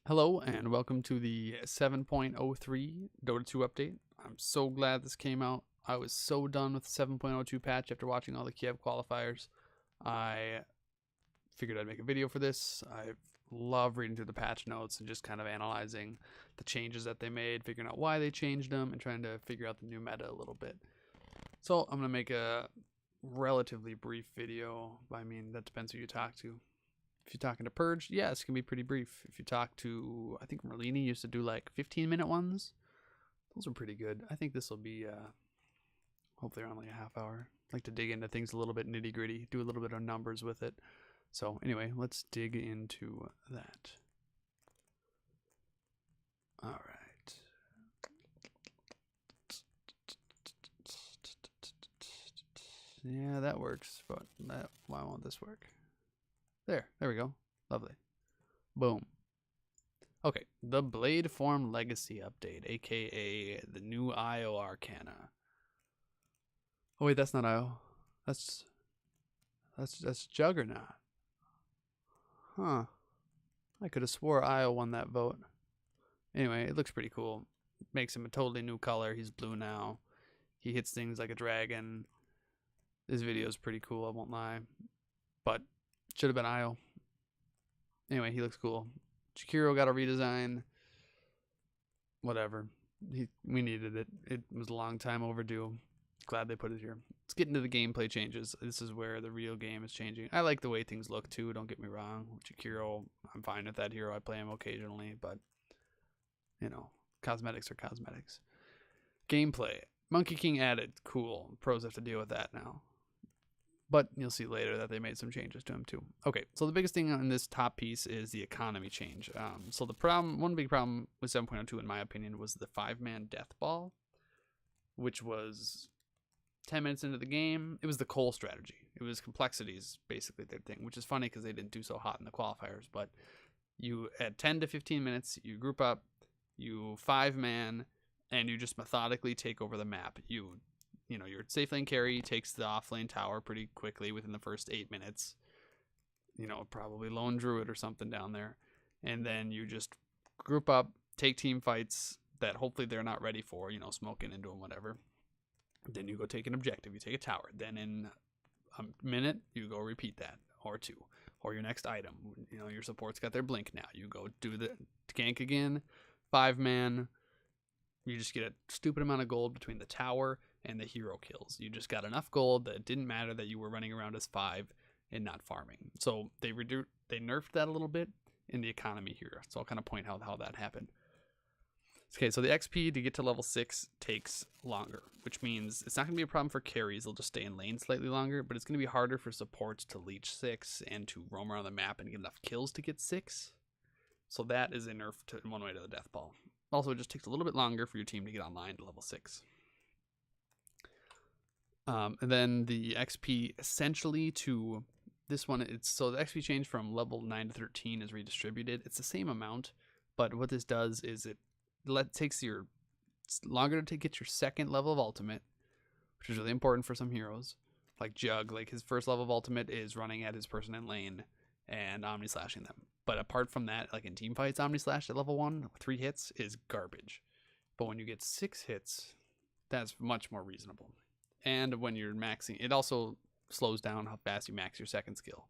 Hello and welcome to the 7.03 Dota 2 update. I'm so glad this came out. I was so done with the 7.02 patch after watching all the Kiev qualifiers. I figured I'd make a video for this. I love reading through the patch notes and just kind of analyzing the changes that they made, figuring out why they changed them, and trying to figure out the new meta a little bit. So I'm going to make a relatively brief video. I mean, that depends who you talk to. If you're talking to Purge, yeah, it's going to be pretty brief. If you talk to, I think Merlini used to do like 15-minute ones. Those are pretty good. I think this will be, hopefully around like a half hour. I like to dig into things a little bit nitty gritty, do a little bit of numbers with it. So anyway, let's dig into that. All right. Yeah, that works, but why won't this work? There we go. Lovely. Boom. Okay, the Blade Form Legacy update, aka the new IO Arcana. Oh wait, that's not IO. That's Juggernaut. Huh. I could have swore IO won that vote. Anyway, it looks pretty cool. It makes him a totally new color. He's blue now. He hits things like a dragon. This video is pretty cool, I won't lie. But should have been IO. Anyway, he looks cool. Chikiro got a redesign. Whatever. We needed it. It was a long time overdue. Glad they put it here. Let's get into the gameplay changes. This is where the real game is changing. I like the way things look too, don't get me wrong. Chikiro, I'm fine with that hero. I play him occasionally, but you know, cosmetics are cosmetics. Gameplay. Monkey King added. Cool. Pros have to deal with that now. But you'll see later that they made some changes to him too. Okay, so the biggest thing on this top piece is the economy change. So the problem, one big problem with 7.02 in my opinion was the 5-man death ball, which was 10 minutes into the game. It was the Cole strategy. It was complexities, basically their thing, which is funny because they didn't do so hot in the qualifiers. But you, at 10 to 15 minutes, you group up, you 5-man, and you just methodically take over the map. You know, your safe lane carry takes the off lane tower pretty quickly within the first 8 minutes. You know, probably lone druid or something down there. And then you just group up, take team fights that hopefully they're not ready for, you know, smoking into them, whatever. Then you go take an objective, you take a tower. Then in a minute, you go repeat that, or two. Or your next item. You know, your support's got their blink now. You go do the gank again, 5-man. You just get a stupid amount of gold between the tower and the hero kills. You just got enough gold that it didn't matter that you were running around as 5 and not farming. So they nerfed that a little bit in the economy here. So I'll kind of point out how that happened. Okay, so the XP to get to level 6 takes longer, which means it's not going to be a problem for carries. They'll just stay in lane slightly longer, but it's going to be harder for supports to leech 6 and to roam around the map and get enough kills to get 6. So that is a nerf in one way to the death ball. Also, it just takes a little bit longer for your team to get online to level 6. And then the XP essentially to this one, so the XP change from level 9 to 13 is redistributed. It's the same amount, but what this does is it takes it's longer to get your second level of ultimate, which is really important for some heroes. Like Jug, like his first level of ultimate is running at his person in lane and Omni slashing them. But apart from that, like in team fights, Omni Slash at level 1, 3 hits is garbage. But when you get 6 hits, that's much more reasonable. And when you're maxing, it also slows down how fast you max your second skill.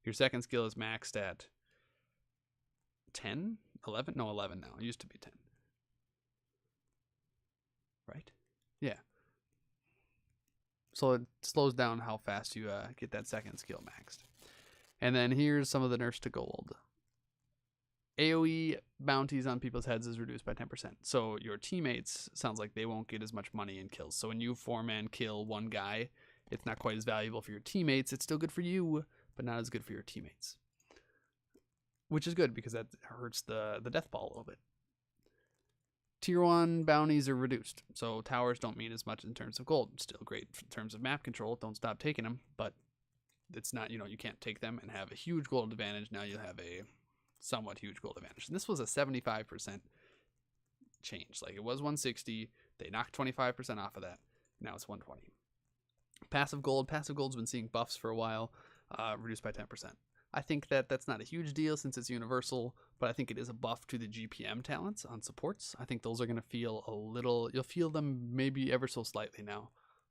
Your second skill is maxed at 10? 11? No, 11 now. It used to be 10. Right? Yeah. So it slows down how fast you get that second skill maxed. And then here's some of the nerfs to gold. AoE bounties on people's heads is reduced by 10%. So your teammates, sounds like they won't get as much money in kills. So when you 4-man kill one guy, it's not quite as valuable for your teammates. It's still good for you, but not as good for your teammates. Which is good because that hurts the death ball a little bit. Tier 1 bounties are reduced. So towers don't mean as much in terms of gold. Still great in terms of map control. Don't stop taking them, but it's not, you know, you can't take them and have a huge gold advantage. Now you'll have a somewhat huge gold advantage. And this was a 75% change. Like it was 160. They knocked 25% off of that. Now it's 120. Passive gold's been seeing buffs for a while, reduced by 10%. I think that that's not a huge deal since it's universal, but I think it is a buff to the GPM talents on supports. I think those are going to feel a little, you'll feel them maybe ever so slightly now,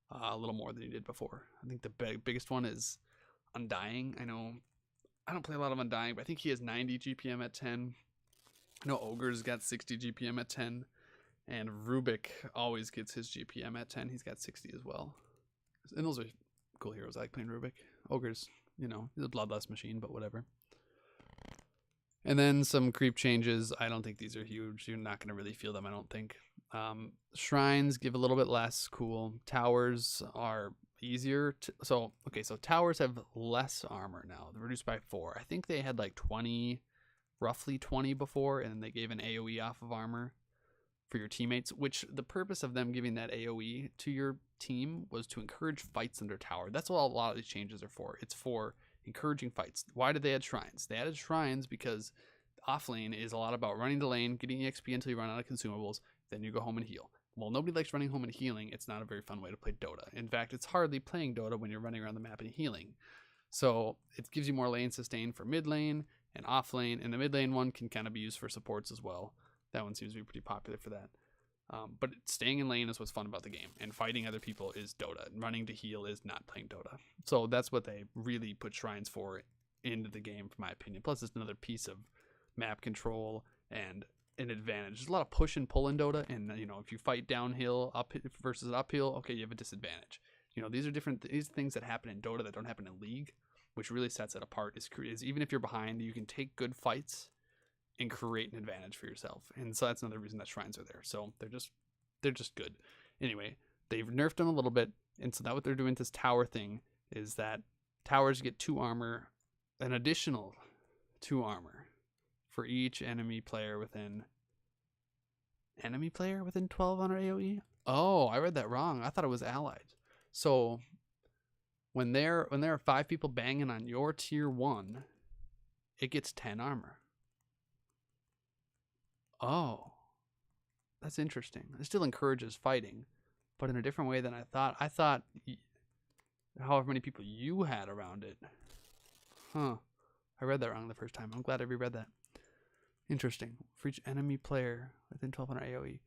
a little more than you did before. I think the biggest one is Undying. I know I don't play a lot of Undying, but I think he has 90 GPM at 10. I know Ogre's got 60 GPM at 10, and Rubik always gets his GPM at 10. He's got 60 as well. And those are cool heroes. I like playing Rubik. Ogre's, you know, he's a bloodlust machine, but whatever. And then some creep changes. I don't think these are huge. You're not going to really feel them, I don't think. Shrines give a little bit less. Cool. Towers are easier. So towers have less armor now. They're reduced by 4. I think they had like 20, roughly 20 before, and then they gave an AoE off of armor for your teammates, which the purpose of them giving that AoE to your team was to encourage fights under tower. That's what a lot of these changes are for. It's for encouraging fights. Why did they add shrines? They added shrines because off lane is a lot about running the lane, getting XP until you run out of consumables, then you go home and heal. Well, nobody likes running home and healing. It's not a very fun way to play Dota. In fact, it's hardly playing Dota when you're running around the map and healing. So it gives you more lane sustain for mid lane and off lane, and the mid lane one can kind of be used for supports as well. That one seems to be pretty popular for that. But staying in lane is what's fun about the game, and fighting other people is Dota. Running to heal is not playing Dota. So that's what they really put shrines for into the game, for my opinion. Plus, it's another piece of map control and an advantage. There's a lot of push and pull in Dota, and you know, if you fight downhill up versus uphill, okay, you have a disadvantage. You know, these are these things that happen in Dota that don't happen in League, which really sets it apart. Is even if you're behind, you can take good fights and create an advantage for yourself. And so that's another reason that shrines are there. So they're just good. Anyway, they've nerfed them a little bit, and so now what they're doing with this tower thing is that towers get 2 armor, an additional 2 armor for each enemy player within 1200 AoE. Oh, I read that wrong. I thought it was allied. So when there are 5 people banging on your tier 1, it gets 10 armor. Oh, that's interesting. It still encourages fighting, but in a different way than I thought. I thought however many people you had around it. Huh. I read that wrong the first time. I'm glad I reread that. Interesting. For each enemy player within 1200 AoE.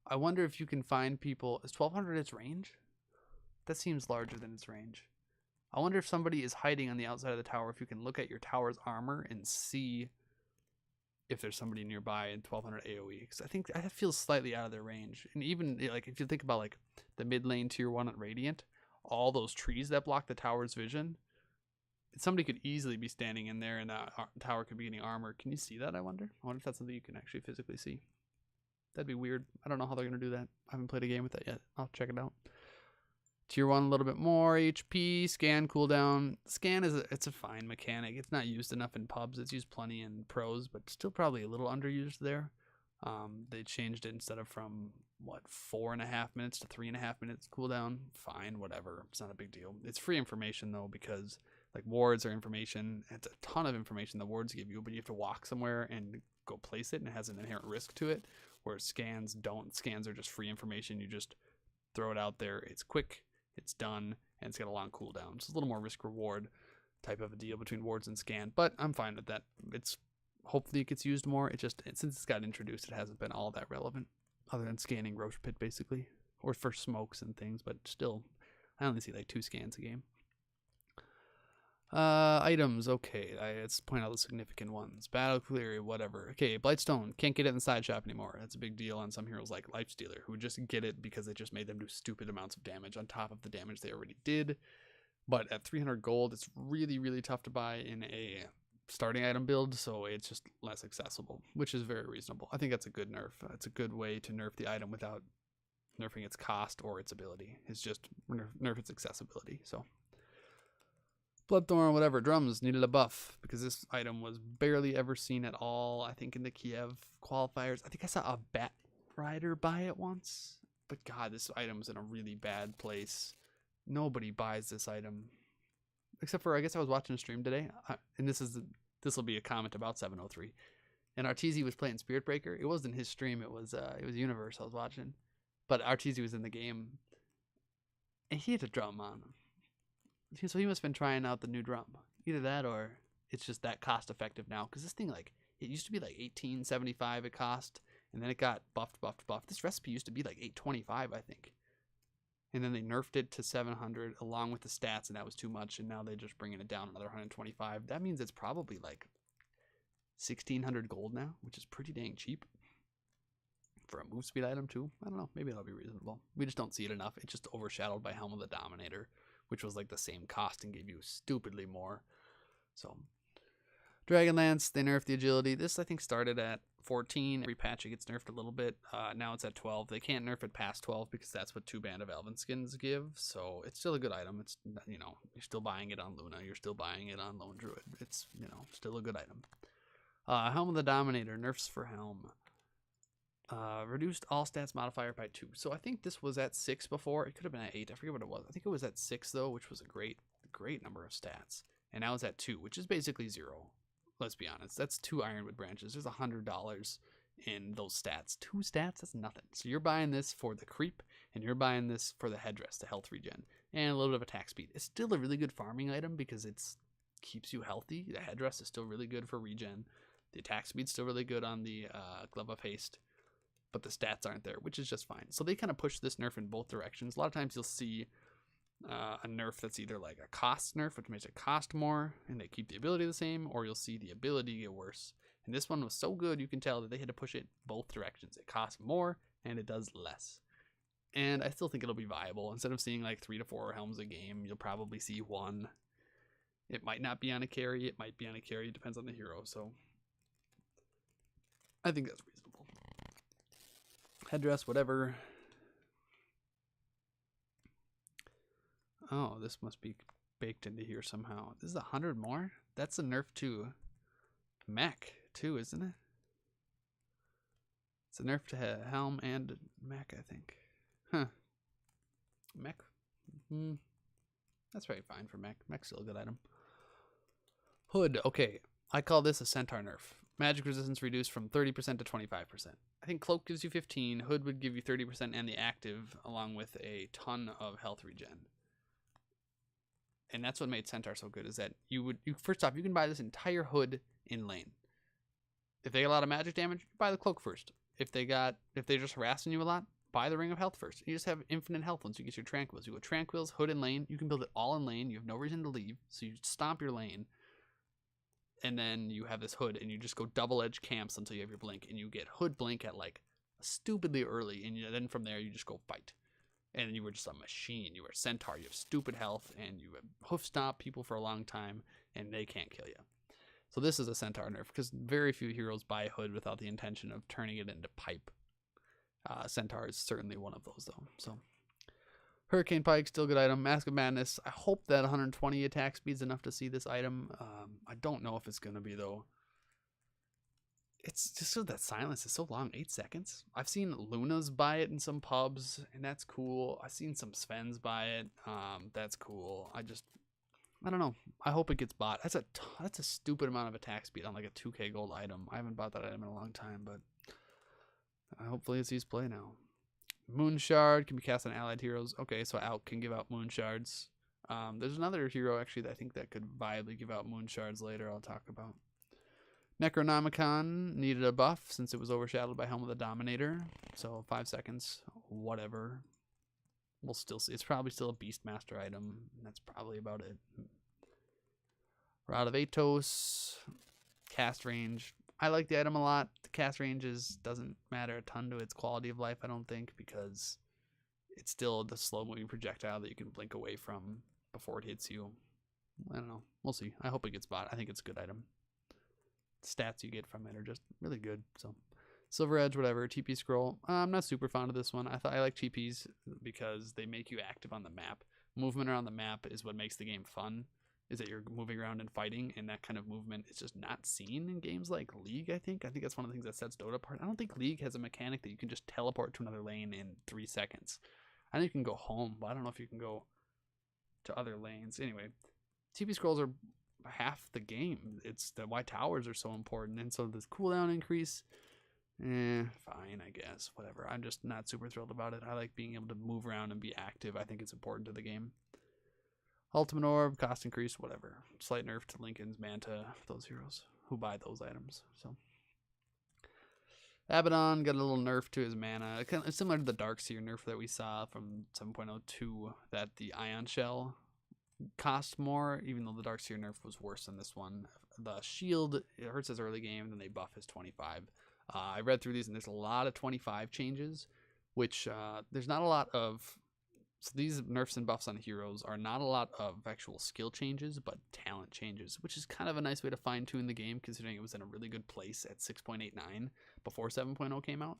I wonder if you can find people. Is 1200 its range? That seems larger than its range. I wonder if somebody is hiding on the outside of the tower, if you can look at your tower's armor and see if there's somebody nearby in 1200 AoE, because I think that feels slightly out of their range. And even like if you think about like the mid lane tier 1 at Radiant, all those trees that block the tower's vision, somebody could easily be standing in there and that tower could be getting armor. Can you see that? I wonder if that's something you can actually physically see. That'd be weird. I don't know how they're gonna do that. I haven't played a game with that yet. I'll check it out. Tier 1 a little bit more HP. Scan cooldown. Scan it's a fine mechanic. It's not used enough in pubs. It's used plenty in pros, but still probably a little underused there. They changed it instead of from 4.5 minutes to 3.5 minutes cooldown. Fine, whatever. It's not a big deal. It's free information though, because like wards are information. It's a ton of information the wards give you, but you have to walk somewhere and go place it, and it has an inherent risk to it. Whereas scans don't. Scans are just free information. You just throw it out there. It's quick. It's done, and it's got a long cooldown. It's a little more risk reward type of a deal between wards and scan, but I'm fine with that. It's hopefully it gets used more. Since it's got introduced, it hasn't been all that relevant, other than scanning Roche Pit basically, or for smokes and things. But still, I only see like 2 scans a game. Items, okay. Let's point out the significant ones. Battle Clear, whatever. Okay, Blightstone, can't get it in the side shop anymore. That's a big deal on some heroes like Lifestealer, who just get it because it just made them do stupid amounts of damage on top of the damage they already did. But at 300 gold, it's really, really tough to buy in a starting item build, so it's just less accessible, which is very reasonable. I think that's a good nerf. It's a good way to nerf the item without nerfing its cost or its ability. It's just nerf its accessibility, so... Bloodthorn, whatever, drums needed a buff because this item was barely ever seen at all. I think in the Kiev qualifiers, I think I saw a Bat Rider buy it once, but God, this item's in a really bad place. Nobody buys this item, except for I guess I was watching a stream today, and this will be a comment about 703. And Arteezy was playing Spirit Breaker. It wasn't his stream; it was Universe I was watching, but Arteezy was in the game, and he had a drum on him. So he must have been trying out the new drum. Either that or it's just that cost effective now. Because this thing, like, it used to be like $18.75 it cost, and then it got buffed. This recipe used to be like $8.25, I think. And then they nerfed it to 700 along with the stats, and that was too much, and now they're just bringing it down another 125. That means it's probably like 1,600 gold now, which is pretty dang cheap. For a move speed item too. I don't know, maybe that'll be reasonable. We just don't see it enough. It's just overshadowed by Helm of the Dominator, which was like the same cost and gave you stupidly more. So Dragonlance, they nerfed the agility. This I think started at 14. Every patch it gets nerfed a little bit. Now it's at 12. They can't nerf it past 12 because that's what 2 Band of Elven skins give. So it's still a good item. It's, you know, you're still buying it on Luna. You're still buying it on Lone Druid. It's, you know, still a good item. Helm of the Dominator, nerfs for Helm. Reduced all stats modifier by 2. So I think this was at 6 before. It could have been at 8. I forget what it was. I think it was at 6 though, which was a great number of stats. And now it's at 2, which is basically 0. Let's be honest. That's 2 Ironwood branches. There's $100 in those stats. 2 stats, that's nothing. So you're buying this for the creep, and you're buying this for the headdress, the health regen, and a little bit of attack speed. It's still a really good farming item because it keeps you healthy. The headdress is still really good for regen. The attack speed's still really good on the Glove of Haste. But the stats aren't there, which is just fine. So they kind of push this nerf in both directions. A lot of times you'll see a nerf that's either like a cost nerf, which makes it cost more, and they keep the ability the same, or you'll see the ability get worse. And this one was so good, you can tell that they had to push it both directions. It costs more, and it does less. And I still think it'll be viable. Instead of seeing like 3 to 4 helms a game, you'll probably see 1. It might not be on a carry. It might be on a carry. It depends on the hero. So I think that's reasonable. Headdress, whatever. Oh, this must be baked into here somehow. This is 100 more? That's a nerf to mech too, isn't it? It's a nerf to helm and mech, I think. Huh. Mech? That's very fine for mech. Mech's still a good item. Hood, okay. I call this a centaur nerf. Magic resistance reduced from 30% to 25%. I think Cloak gives you 15, Hood would give you 30% and the active, along with a ton of health regen. And that's what made Centaur so good, is that first off, you can buy this entire Hood in lane. If they get a lot of magic damage, buy the Cloak first. If they're just harassing you a lot, buy the Ring of Health first. You just have infinite health once you get your Tranquils. You go Tranquils, Hood in lane, you can build it all in lane, you have no reason to leave, so you stomp your lane. And then you have this Hood, and you just go double-edge camps until you have your blink, and you get Hood blink at like stupidly early, and then from there you just go fight. And then you were just a machine. You were a centaur. You have stupid health, and you hoof stomp people for a long time, and they can't kill you. So this is a centaur nerf because very few heroes buy Hood without the intention of turning it into pipe. Centaur is certainly one of those though. So Hurricane Pike, still a good item. Mask of Madness. I hope that 120 attack speed is enough to see this item. I don't know if it's going to be, though. It's just so that silence is so long, 8 seconds. I've seen Lunas buy it in some pubs, and that's cool. I've seen some Svens buy it. That's cool. I don't know. I hope it gets bought. That's a stupid amount of attack speed on like a 2k gold item. I haven't bought that item in a long time, but hopefully it sees play now. Moon Shard can be cast on allied heroes. Okay, so Alk can give out Moon Shards. There's another hero actually that I think that could viably give out Moon Shards later. I'll talk about. Necronomicon needed a buff since it was overshadowed by Helm of the Dominator. So 5 seconds, whatever. We'll still see. It's probably still a Beastmaster item. That's probably about it. Rod of Atos, cast range. I like the item a lot. The cast range doesn't matter a ton to its quality of life, I don't think, because it's still the slow-moving projectile that you can blink away from before it hits you. I don't know. We'll see. I hope it gets bought. I think it's a good item. The stats you get from it are just really good. So, Silver Edge, whatever. TP Scroll. I'm not super fond of this one. I like TPs because they make you active on the map. Movement around the map is what makes the game fun. Is that you're moving around and fighting, and that kind of movement is just not seen in games like League, I think. I think that's one of the things that sets Dota apart. I don't think League has a mechanic that you can just teleport to another lane in 3 seconds. I know you can go home, but I don't know if you can go to other lanes. Anyway, TP scrolls are half the game. It's the why towers are so important, and so this cooldown increase, fine, I guess. Whatever. I'm just not super thrilled about it. I like being able to move around and be active. I think it's important to the game. Ultimate Orb, cost increase, whatever. Slight nerf to Lincoln's Manta, those heroes who buy those items. So Abaddon got a little nerf to his mana. Kind of similar to the Darkseer nerf that we saw from 7.02, that the Ion Shell cost more, even though the Darkseer nerf was worse than this one. The shield, it hurts his early game, then they buff his 25. I read through these, and there's a lot of 25 changes, which there's not a lot of. So these nerfs and buffs on heroes are not a lot of actual skill changes, but talent changes, which is kind of a nice way to fine-tune the game, considering it was in a really good place at 6.89 before 7.0 came out.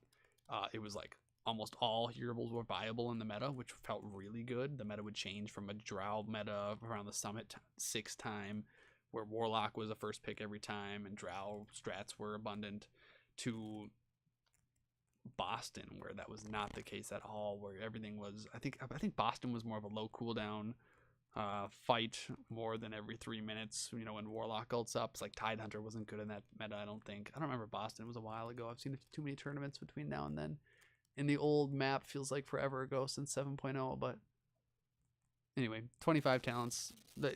It was like almost all heroes were viable in the meta, which felt really good. The meta would change from a Drow meta around the Summit 6 time, where Warlock was a first pick every time, and Drow strats were abundant, to Boston, where that was not the case at all, where everything was, I think Boston was more of a low cooldown fight more than every 3 minutes, you know, when Warlock ults up. It's like Tidehunter wasn't good in that meta, I don't think. I don't remember Boston, it was a while ago. I've seen too many tournaments between now and then. In the old map, feels like forever ago since 7.0, but anyway, 25 talents. The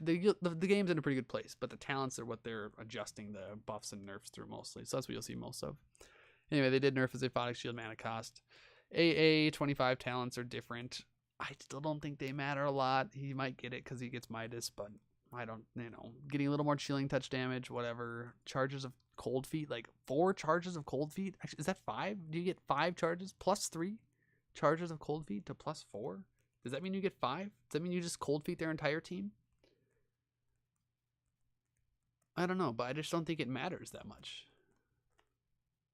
game's in a pretty good place, but the talents are what they're adjusting the buffs and nerfs through mostly, so that's what you'll see most of. Anyway, they did nerf his Aphotic Shield mana cost. AA 25 talents are different. I still don't think they matter a lot. He might get it because he gets Midas, but I don't, you know, getting a little more chilling touch damage, whatever. Charges of Cold Feet, like 4 charges of Cold Feet. Actually, is that 5? Do you get 5 charges plus 3 charges of Cold Feet to plus 4? Does that mean you get 5? Does that mean you just Cold Feet their entire team? I don't know, but I just don't think it matters that much.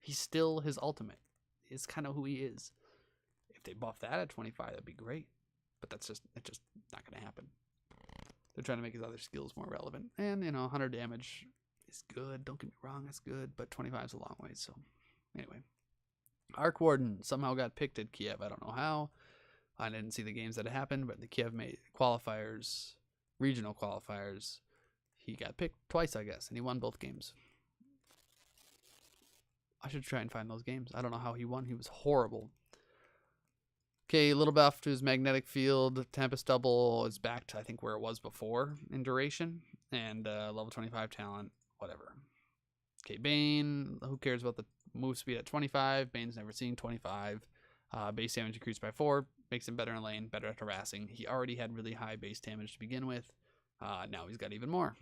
He's still his ultimate. It's kind of who he is. If they buff that at 25, that'd be great. But it's just not going to happen. They're trying to make his other skills more relevant. And, you know, 100 damage is good. Don't get me wrong, that's good. But 25 is a long way. So, anyway. Arc Warden somehow got picked at Kiev. I don't know how. I didn't see the games that happened. But the Kiev qualifiers, regional qualifiers, he got picked twice, I guess. And he won both games. I should try and find those games. I don't know how he won. He was horrible. Okay, little buff to his magnetic field. Tempest Double is back to, I think, where it was before in duration. And level 25 talent, whatever. Okay, Bane. Who cares about the move speed at 25? Bane's never seen 25. Base damage increased by 4. Makes him better in lane, better at harassing. He already had really high base damage to begin with. Now he's got even more.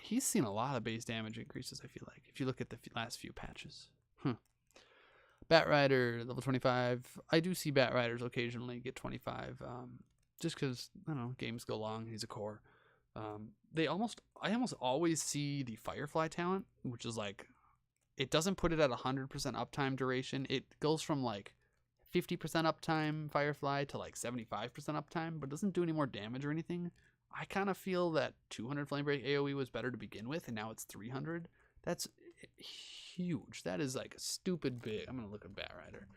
He's seen a lot of base damage increases, I feel like, if you look at the last few patches. Bat Rider, level 25. I do see Bat Riders occasionally get 25, just because, I don't know, games go long. He's a core. I almost always see the Firefly talent, which is like, it doesn't put it at 100% uptime duration. It goes from like 50% uptime Firefly to like 75% uptime, but doesn't do any more damage or anything. I kind of feel that 200 Flame Break AoE was better to begin with, and now it's 300. That's huge. That is like a stupid big. I'm going to look at Bat Rider.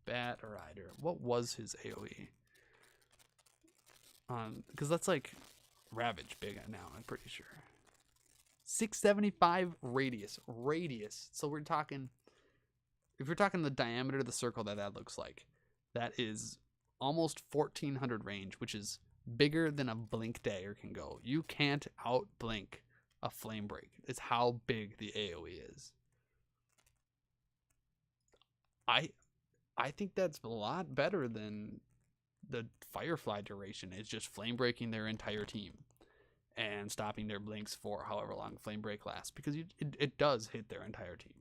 Bat Rider. What was his AoE? Because that's like Ravage big now, I'm pretty sure. 675 radius. So we're talking, if we're talking the diameter of the circle that looks like, that is almost 1400 range, which is bigger than a Blink Dagger can go. You can't out blink a Flame Break. It's how big the AoE is. I think that's a lot better than the Firefly duration. It's just flame breaking their entire team and stopping their blinks for however long Flame Break lasts, because it does hit their entire team.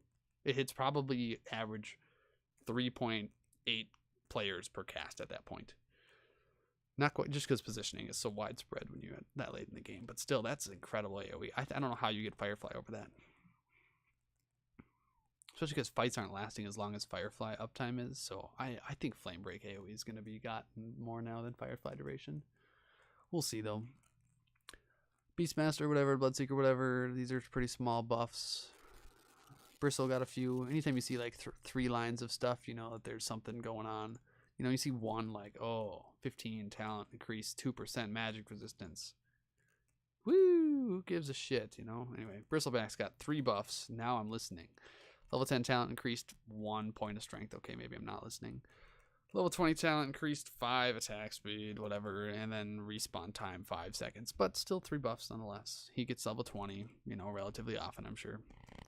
It hits probably average 3.8 players per cast at that point. Not quite, just because positioning is so widespread when you're that late in the game. But still, that's incredible AoE. I don't know how you get Firefly over that. Especially because fights aren't lasting as long as Firefly uptime is. So I think Flame Break AoE is going to be gotten more now than Firefly duration. We'll see, though. Beastmaster, whatever, Bloodseeker, whatever. These are pretty small buffs. Bristle got a few. Anytime you see like 3 lines of stuff, you know that there's something going on. You know, you see one like, oh, 15 talent increase, 2% magic resistance. Woo! Who gives a shit, you know? Anyway, Bristleback's got 3 buffs. Now I'm listening. Level 10 talent increased 1 point of strength. Okay, maybe I'm not listening. Level 20 talent increased 5 attack speed, whatever, and then respawn time 5 seconds, but still 3 buffs nonetheless. He gets level 20, you know, relatively often, I'm sure,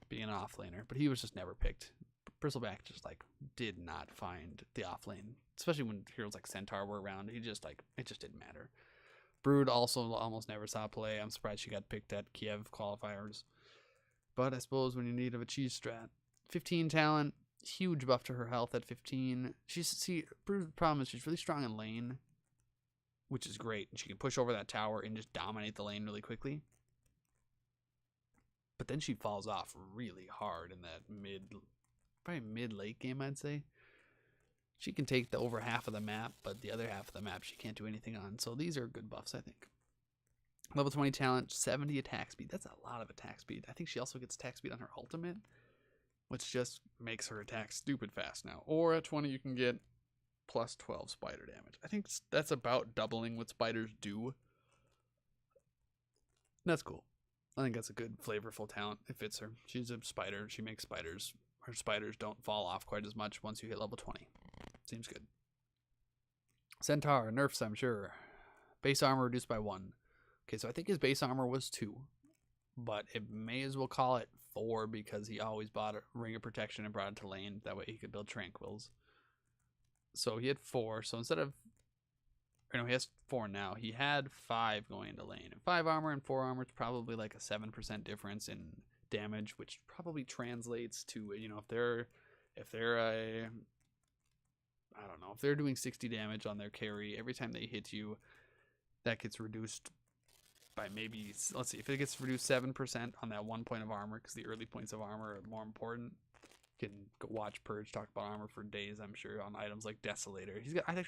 being an offlaner, but he was just never picked. Bristleback just, like, did not find the offlane, especially when heroes like Centaur were around. He just, like, it just didn't matter. Brood also almost never saw play. I'm surprised she got picked at Kiev qualifiers. But I suppose when you need of a cheese strat. 15 talent, huge buff to her health at 15. Brood's problem is she's really strong in lane, which is great. She can push over that tower and just dominate the lane really quickly. But then she falls off really hard in that probably mid-late game, I'd say. She can take the over half of the map, but the other half of the map she can't do anything on. So these are good buffs, I think. Level 20 talent, 70 attack speed. That's a lot of attack speed. I think she also gets attack speed on her ultimate, which just makes her attack stupid fast now. Or at 20 you can get plus 12 spider damage. I think that's about doubling what spiders do. That's cool. I think that's a good flavorful talent. It fits her. She's a spider. She makes spiders. Her spiders don't fall off quite as much once you hit level 20. Seems good. Centaur, nerfs, I'm sure. Base armor reduced by 1. Okay, so I think his base armor was 2. But it may as well call it 4 because he always bought a ring of protection and brought it to lane. That way he could build tranquils. So he had 4. So instead of... Or no, he has 4 now. He had 5 going into lane. And 5 armor and 4 armor is probably like a 7% difference in damage, which probably translates to, you know, if they're a... I don't know, if they're doing 60 damage on their carry, every time they hit you, that gets reduced by maybe, let's see, if it gets reduced 7% on that 1 point of armor, because the early points of armor are more important. You can go watch Purge talk about armor for days, I'm sure, on items like Desolator.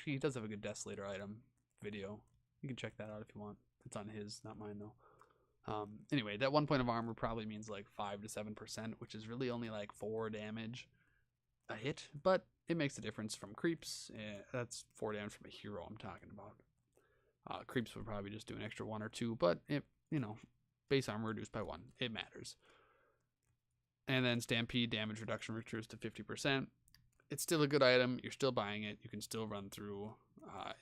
He does have a good Desolator item video. You can check that out if you want. It's on his, not mine though. Anyway, that 1 point of armor probably means like 5 to 7%, which is really only like 4 damage a hit, but it makes a difference from creeps. That's 4 damage from a hero I'm talking about. Creeps would probably just do an extra 1 or 2, but it, you know, base armor reduced by 1. It matters. And then Stampede damage reduction reduces to 50%. It's still a good item. You're still buying it. You can still run through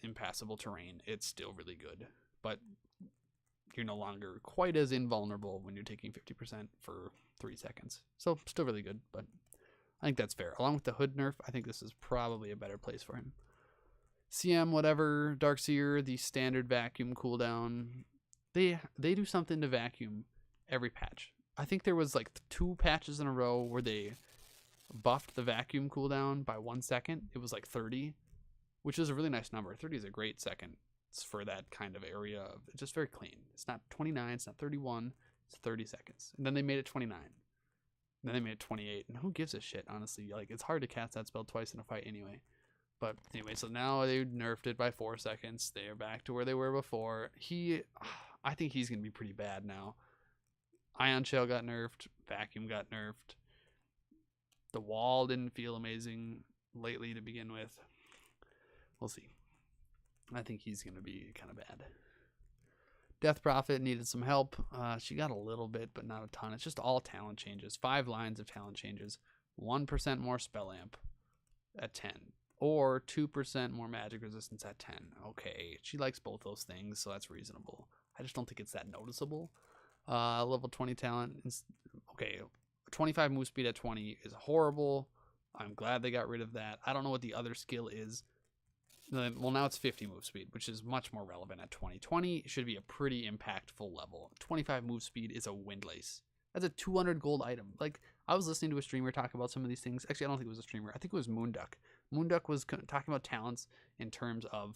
impassable terrain. It's still really good, but you're no longer quite as invulnerable when you're taking 50% for 3 seconds. So still really good, but I think that's fair. Along with the hood nerf, I think this is probably a better place for him. CM, whatever, Darkseer, the standard vacuum cooldown. They do something to vacuum every patch. I think there was like 2 patches in a row where they buffed the vacuum cooldown by 1 second. It was like 30, which is a really nice number. 30 is a great second for that kind of area. It's just very clean. It's not 29, it's not 31, it's 30 seconds. And then they made it 29. Then they made it 28. And who gives a shit, honestly? Like, it's hard to cast that spell twice in a fight anyway. But anyway, so now they nerfed it by 4 seconds. They are back to where they were before. I think he's going to be pretty bad now. Ion Shell got nerfed. Vacuum got nerfed. The wall didn't feel amazing lately to begin with. We'll see. I think he's going to be kind of bad. Death Prophet needed some help. She got a little bit, but not a ton. It's just all talent changes. 5 lines of talent changes. 1% more spell amp at 10. Or 2% more magic resistance at 10. Okay, she likes both those things, so that's reasonable. I just don't think it's that noticeable. Level 20 talent. Okay, 25 move speed at 20 is horrible. I'm glad they got rid of that. I don't know what the other skill is. Well, now it's 50 move speed, which is much more relevant at 20. 20 should be a pretty impactful level. 25 move speed is a windlace. That's a 200 gold item. Like, I was listening to a streamer talk about some of these things. Actually, I don't think it was a streamer. I think it was Moonduck. Moonduck was talking about talents in terms of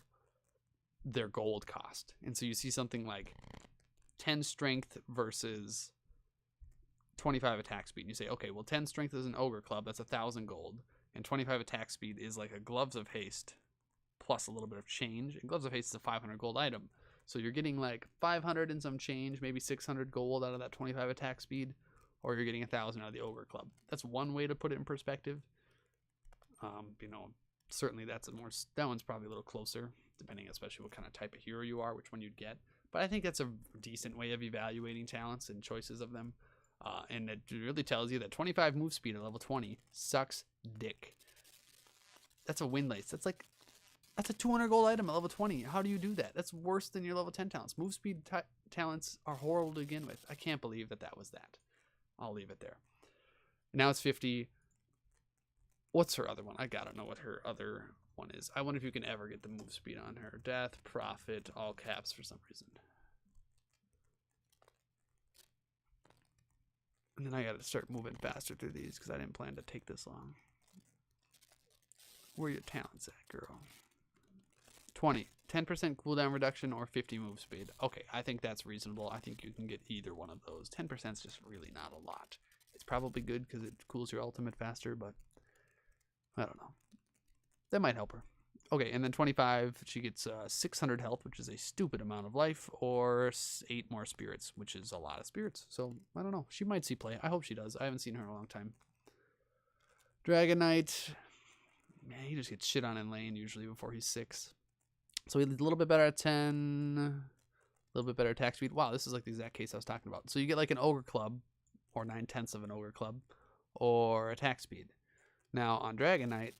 their gold cost. And so you see something like 10 strength versus 25 attack speed. And you say, okay, well, 10 strength is an ogre club. That's 1,000 gold. And 25 attack speed is like a gloves of haste plus a little bit of change. And gloves of haste is a 500 gold item. So you're getting like 500 and some change, maybe 600 gold out of that 25 attack speed, or you're getting 1,000 out of the ogre club. That's one way to put it in perspective. You know, certainly that one's probably a little closer, depending especially what kind of type of hero you are, which one you'd get. But I think that's a decent way of evaluating talents and choices of them. And it really tells you that 25 move speed at level 20 sucks dick. That's a windlace. That's like That's a 200 gold item at level 20. How do you do that? That's worse than your level 10 talents. Move speed talents are horrible to begin with. I can't believe that was that. I'll leave it there. Now it's 50. What's her other one? I gotta know what her other one is. I wonder if you can ever get the move speed on her. Death, profit, all caps for some reason. And then I gotta start moving faster through these because I didn't plan to take this long. Where are your talents at, girl? 20. 10% cooldown reduction or 50 move speed. Okay, I think that's reasonable. I think you can get either one of those. 10% is just really not a lot. It's probably good because it cools your ultimate faster, but I don't know. That might help her. Okay, and then 25, she gets 600 health, which is a stupid amount of life, or 8 more spirits, which is a lot of spirits. So, I don't know. She might see play. I hope she does. I haven't seen her in a long time. Dragon Knight. Man, he just gets shit on in lane usually before he's 6. So he's a little bit better at 10. A little bit better attack speed. Wow, this is like the exact case I was talking about. So you get like an Ogre Club, or 9/10 of an Ogre Club, or attack speed. Now, on Dragon Knight,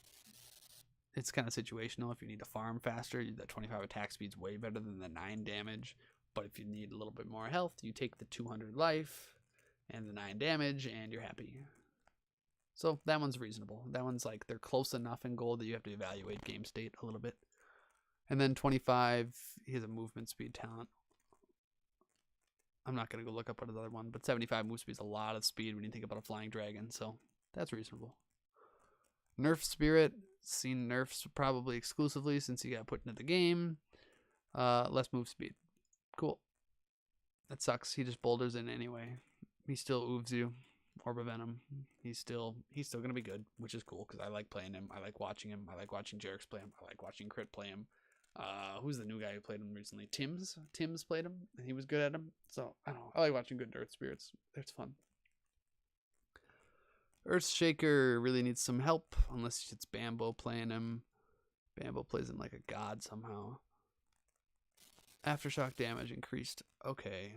it's kind of situational. If you need to farm faster, that 25 attack speed is way better than the 9 damage. But if you need a little bit more health, you take the 200 life and the 9 damage, and you're happy. So that one's reasonable. That one's like, they're close enough in gold that you have to evaluate game state a little bit. And then 25, he has a movement speed talent. I'm not going to go look up what his other one, but 75 move speed is a lot of speed when you think about a flying dragon, so that's reasonable. Nerf Spirit, seen nerfs probably exclusively since he got put into the game. Less move speed. Cool. That sucks. He just boulders in anyway. He still oofs you. Orb of Venom. He's still going to be good, which is cool because I like playing him. I like watching him. I like watching Jerix play him. I like watching Crit play him. Who's the new guy who played him recently? Tim's played him, and he was good at him. So, I don't know. I like watching good Earth Spirits. It's fun. Earthshaker really needs some help, unless it's Bambo playing him. Bambo plays him like a god somehow. Aftershock damage increased. Okay.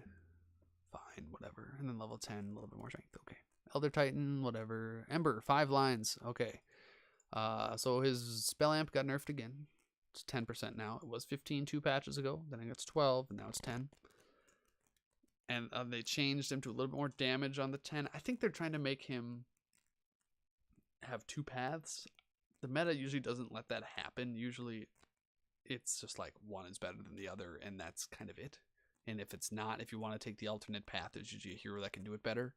Fine, whatever. And then level 10, a little bit more strength. Okay. Elder Titan, whatever. Ember, 5 lines. Okay. So his spell amp got nerfed again. It's 10% now. It was 15 2 patches ago. Then it gets 12, and now it's 10. And they changed him to a little bit more damage on the 10. I think they're trying to make him have 2 paths. The meta usually doesn't let that happen. Usually it's just like one is better than the other, and that's kind of it. And if it's not, if you want to take the alternate path, there's usually a hero that can do it better.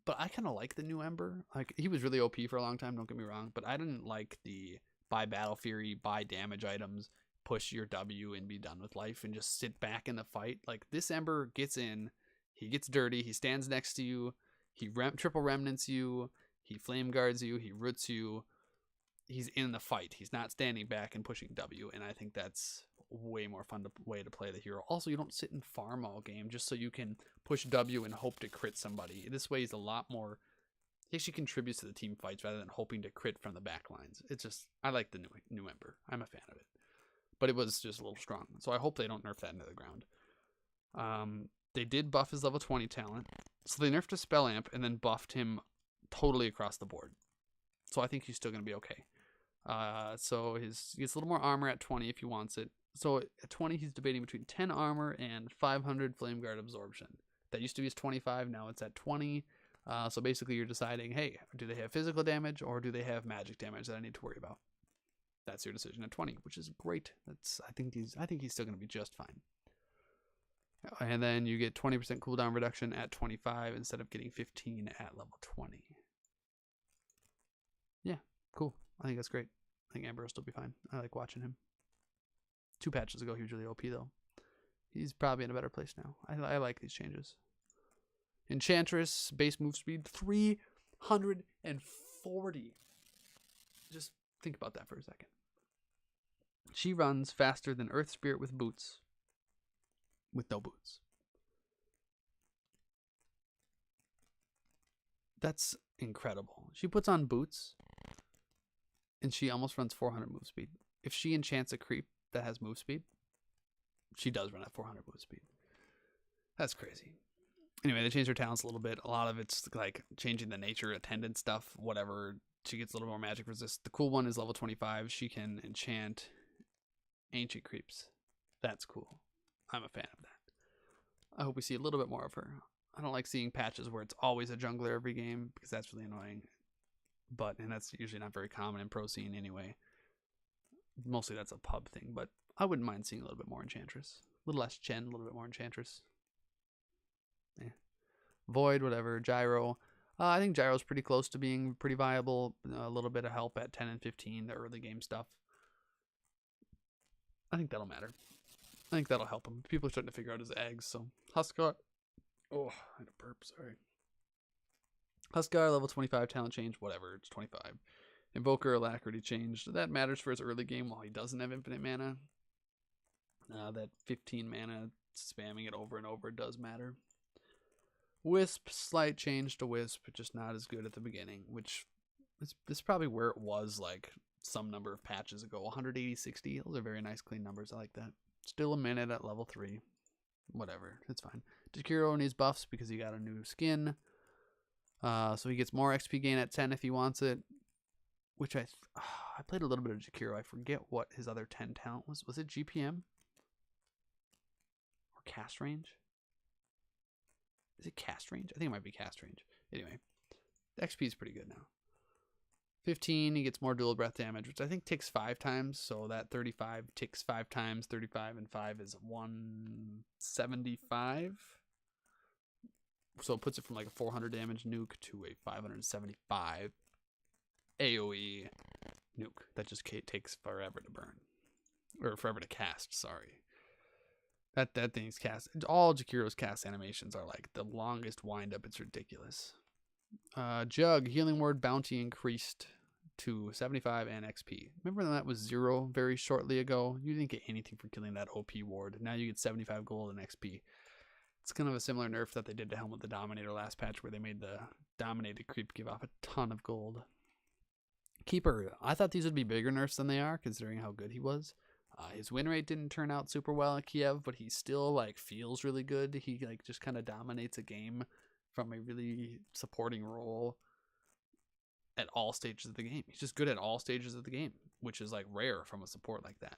But I kind of like the new Ember. Like, he was really OP for a long time, don't get me wrong, but I didn't like the buy Battle Fury, buy damage items, push your W and be done with life and just sit back in the fight. Like, this Ember gets in, he gets dirty, he stands next to you, he triple remnants you, he flame guards you, he roots you. He's in the fight. He's not standing back and pushing W, and I think that's way more fun way to play the hero. Also, you don't sit and farm all game just so you can push W and hope to crit somebody. This way he's a lot more, he actually contributes to the team fights rather than hoping to crit from the back lines. It's just, I like the new Ember. I'm a fan of it. But it was just a little strong. So I hope they don't nerf that into the ground. They did buff his level 20 talent. So they nerfed his spell amp and then buffed him totally across the board. So I think he's still going to be okay. So he gets a little more armor at 20 if he wants it. So at 20, he's debating between 10 armor and 500 flame guard absorption. That used to be his 25, now it's at 20. So basically you're deciding, hey, do they have physical damage or do they have magic damage that I need to worry about? That's your decision at 20, which is great. I think he's still going to be just fine. And then you get 20% cooldown reduction at 25 instead of getting 15 at level 20. Yeah, cool. I think that's great. I think Amber will still be fine. I like watching him. 2 patches ago, he was really OP, though. He's probably in a better place now. I like these changes. Enchantress, base move speed, 340. Just think about that for a second. She runs faster than Earth Spirit with boots. With no boots. That's incredible. She puts on boots, and she almost runs 400 move speed. If she enchants a creep that has move speed, she does run at 400 move speed. That's crazy. Anyway, they changed her talents a little bit. A lot of it's like changing the nature, attendance stuff, whatever. she gets a little more magic resist. The cool one is level 25. She can enchant ancient creeps. That's cool. I'm a fan of that. I hope we see a little bit more of her. I don't like seeing patches where it's always a jungler every game because that's really annoying. And that's usually not very common in pro scene anyway. Mostly that's a pub thing, but I wouldn't mind seeing a little bit more Enchantress. A little less Chen, a little bit more Enchantress. Yeah. Void, whatever. Gyro. I think Gyro's pretty close to being pretty viable. A little bit of help at 10 and 15, the early game stuff. I think that'll matter. I think that'll help him. People are starting to figure out his eggs, so Huskar. Oh, I had a burp, sorry. Huskar, level 25, talent change, whatever, it's 25. Invoker, Alacrity changed. That matters for his early game while he doesn't have infinite mana. That 15 mana, spamming it over and over does matter. Wisp, slight change to Wisp, just not as good at the beginning, which is probably where it was like some number of patches ago. 180, 60, those are very nice clean numbers. I like that. Still a minute at level 3. Whatever, it's fine. Jakiro needs buffs because he got a new skin. So he gets more XP gain at 10 if he wants it. Which I played a little bit of Jakiro. I forget what his other 10 talent was. Was it GPM? Or cast range? Is it cast range? I think it might be cast range. Anyway, the XP is pretty good now. 15, he gets more dual breath damage, which I think ticks 5 times. So that 35 ticks 5 times. 35 and 5 is 175. So it puts it from like a 400 damage nuke to a 575 AoE nuke. That just takes forever to burn. Or forever to cast, sorry. That thing's cast. All Jakiro's cast animations are like the longest wind up. It's ridiculous. Jug, healing word bounty increased to 75 and XP. Remember that was 0 very shortly ago? You didn't get anything for killing that OP ward. Now you get 75 gold and XP. It's kind of a similar nerf that they did to Helmet the Dominator last patch where they made the Dominated creep give off a ton of gold. Keeper, I thought these would be bigger nerfs than they are considering how good he was. His win rate didn't turn out super well at Kiev, but he still like feels really good. He like just kind of dominates a game from a really supporting role at all stages of the game. He's just good at all stages of the game, which is like rare from a support like that.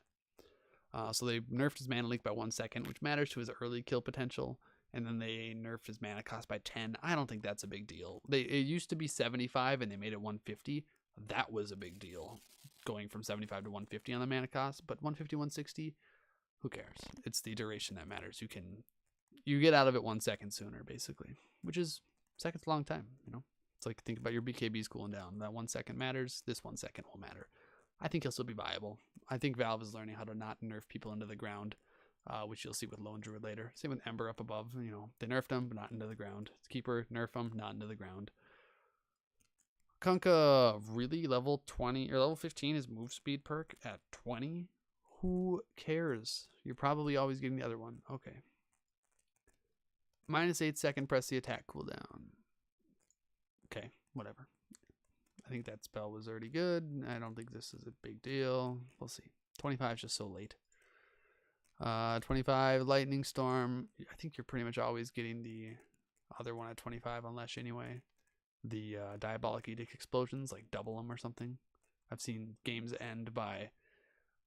So they nerfed his mana leak by 1 second, which matters to his early kill potential. And then they nerfed his mana cost by 10. I don't think that's a big deal. It used to be 75 and they made it 150. That was a big deal, going from 75 to 150 on the mana cost. But 150, 160, who cares? It's the duration that matters. You get out of it 1 second sooner, basically, which is second's a long time. You know, it's like think about your BKBs cooling down. That 1 second matters. This 1 second will matter. I think he'll still be viable. I think Valve is learning how to not nerf people into the ground, which you'll see with Lone Druid later. Same with Ember up above. You know, they nerfed him, but not into the ground. Keeper, nerf him, not into the ground. Kunkka, really level 20 or level 15 is move speed perk at 20. Who cares? You're probably always getting the other one. Okay. -8 second, press the attack cooldown. Okay, whatever. I think that spell was already good. I don't think this is a big deal. We'll see. 25 is just so late. 25, Lightning Storm. I think you're pretty much always getting the other one at 25 on Lesh anyway. The Diabolic Edict explosions, like double them or something. I've seen games end by...